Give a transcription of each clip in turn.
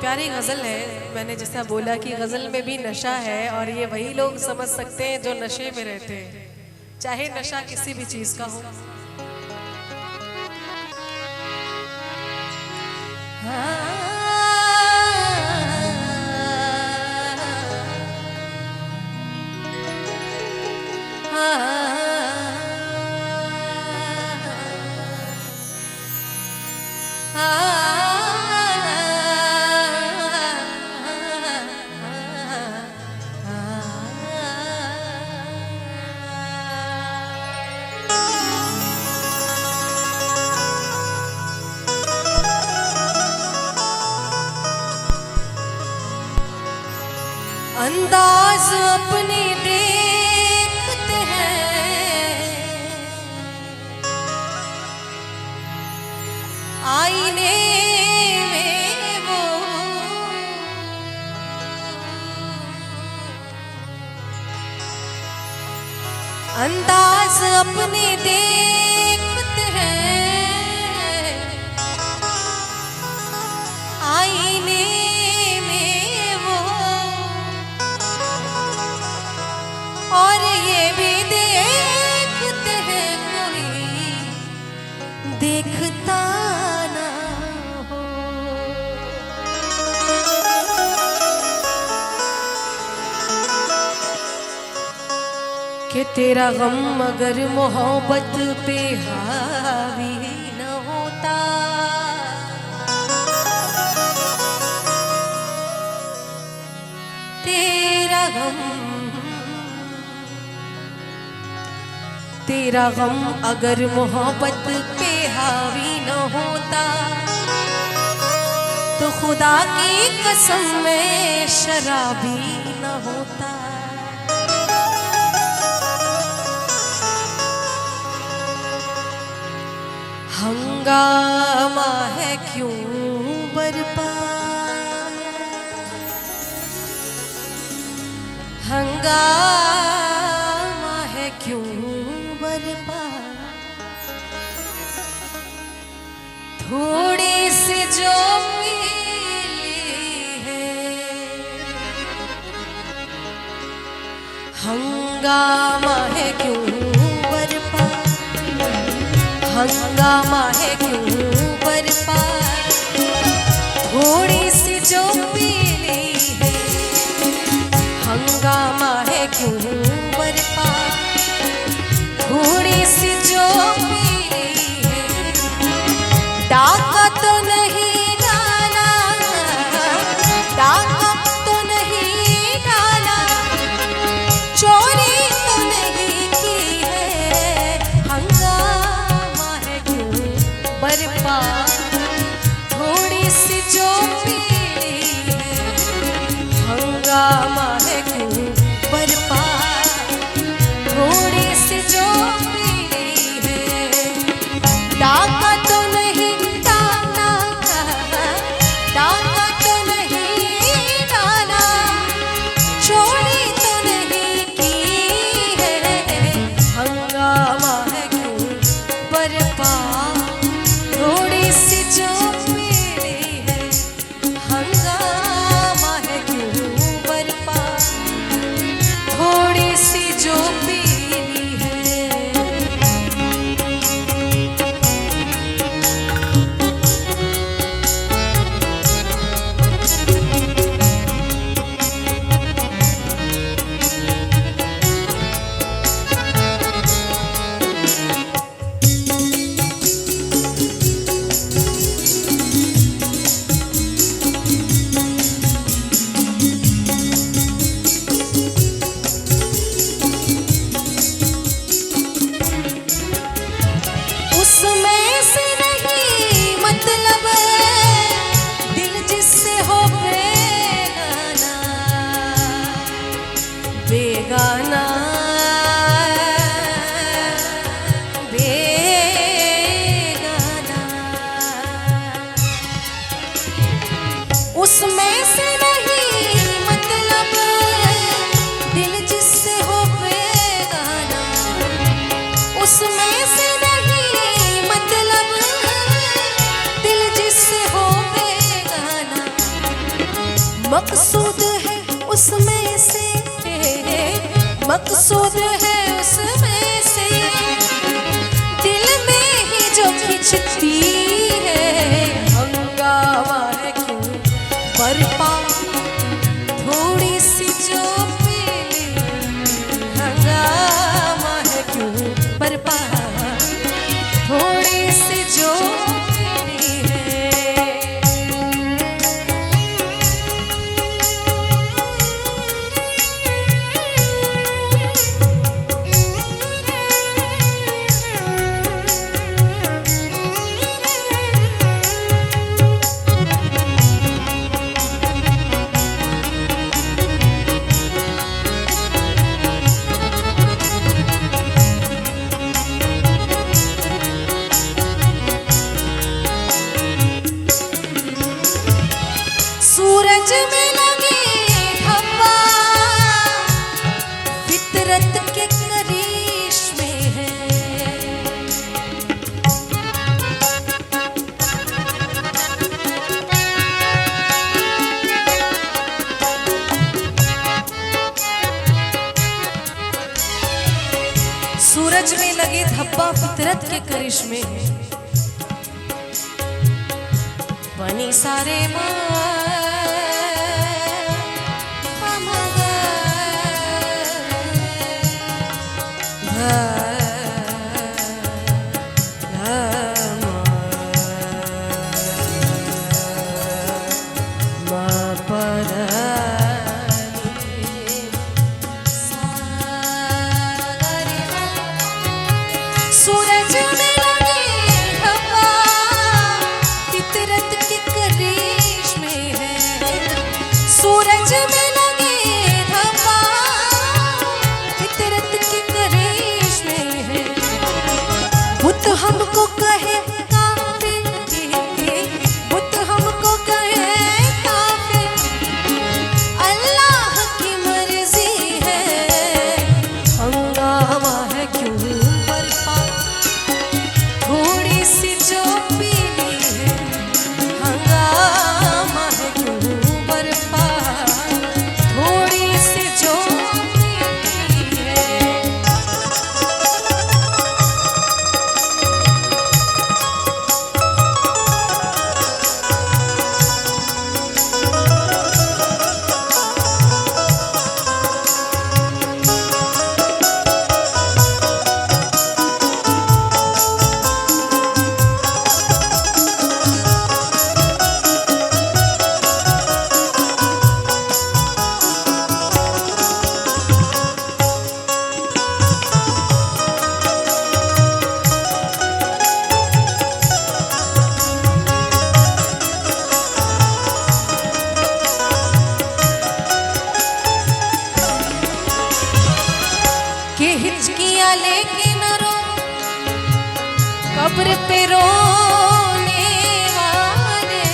प्यारी गज़ल है। मैंने जैसा बोला कि गज़ल में भी नशा है और ये वही लोग समझ सकते हैं जो नशे में रहते हैं, चाहे नशा किसी भी चीज़ का हो। अंदाज अपने देखते हैं आईने में वो, अंदाज अपने देखते हैं आईने और ये भी देखते हैं कोई देखता ना हो। कि तेरा गम अगर मोहब्बत पे हावी न होता, तेरा गम अगर मोहब्बत पे हावी न होता तो खुदा की कसम में शराबी न होता। हंगामा है क्यों बरपा, हंगामा है क्यों बरपा, थोड़ी सी जो मिली है हंगामा है क्यों बरपा, हंगामा है क्यों बरपा, थोड़ी सी जो मिली है हंगामा है क्यों बरपा, थोड़ी सी जो मिली है डाका तो नहीं डाला, डाका तो नहीं डाला, चोरी तो नहीं की है हंगामा है क्यों बरपा, थोड़ी सी जो मिली है हंगामा है क्यों बरपा, थोड़ी सी जो मिली है डाका तो नहीं डाला, डाका तो नहीं डाला, चोरी तो नहीं की है हंगामा है क्यों बरपा, थोड़ी सी जो मिली है हंगामा है क्यों बरपा, मकसूद है उसमें से, मकसूद है उसमें से, दिल में ही जो खिंचती है, हंगामा है क्यों बरपा, थोड़ी सी जो पीली, हंगामा है क्यों बरपा, थोड़ी सी जो सूरज में लगे हवा, फितरत के करिश्मे हैं। सूरज में लगे धब्बा फितरत के करिश्मे हैं। बनी सारे सूरज में लगे हवा, फितरत के करिश्मे हैं। सूरज में लगे हवा, फितरत के करिश्मे हैं। बुत हमको कहे काफिर, बुत हमको कहे काफिर, अल्लाह की मर्जी है, हंगामा है क्यों बरपा, थोड़ी सी जो पीली है, हंगामा है क्यों बरपा, थोड़ी सी जो पीली है। के हिचकियाँ लेके न रो, कब्र पे रोने वाले,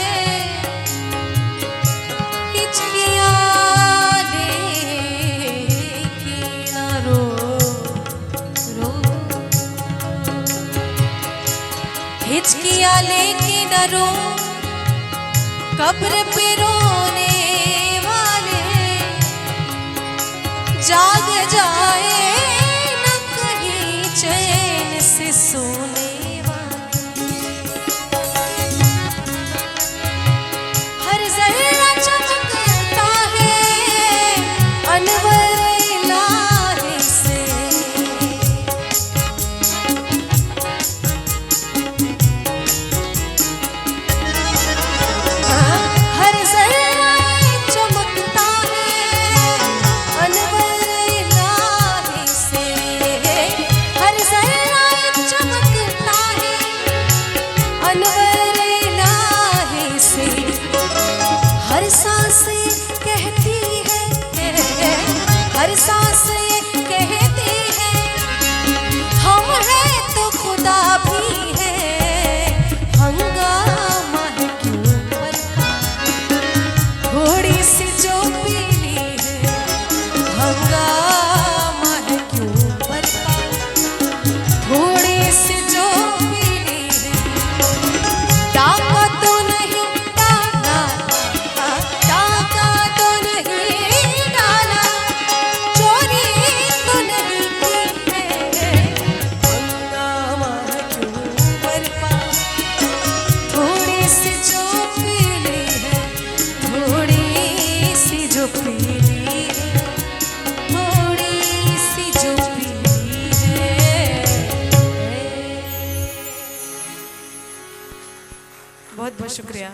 हिचकियाँ लेके न रो, रो, हिचकियाँ लेके न रो, कब्र पे रोने वाले, जाग जाए चैन से सोने वाले, हर जर्रा चमकता है अनवर इलाही से, हर जर्रा चमकता है अनवर इलाही से, हर जर्रा चमकता है अनवर इलाही से, हर सांस कहती है, हर सांस कहती है, हम हैं तो खुदा भी है, हंगामा है क्यों बरपा, थोड़ी सी जो पीली है, हंगामा है क्यों बरपा, थोड़ी सी जो पीली है। डाका तो नहीं, डाका, डाका पीली है, थोड़ी सी जो पीली है। बहुत बहुत शुक्रिया।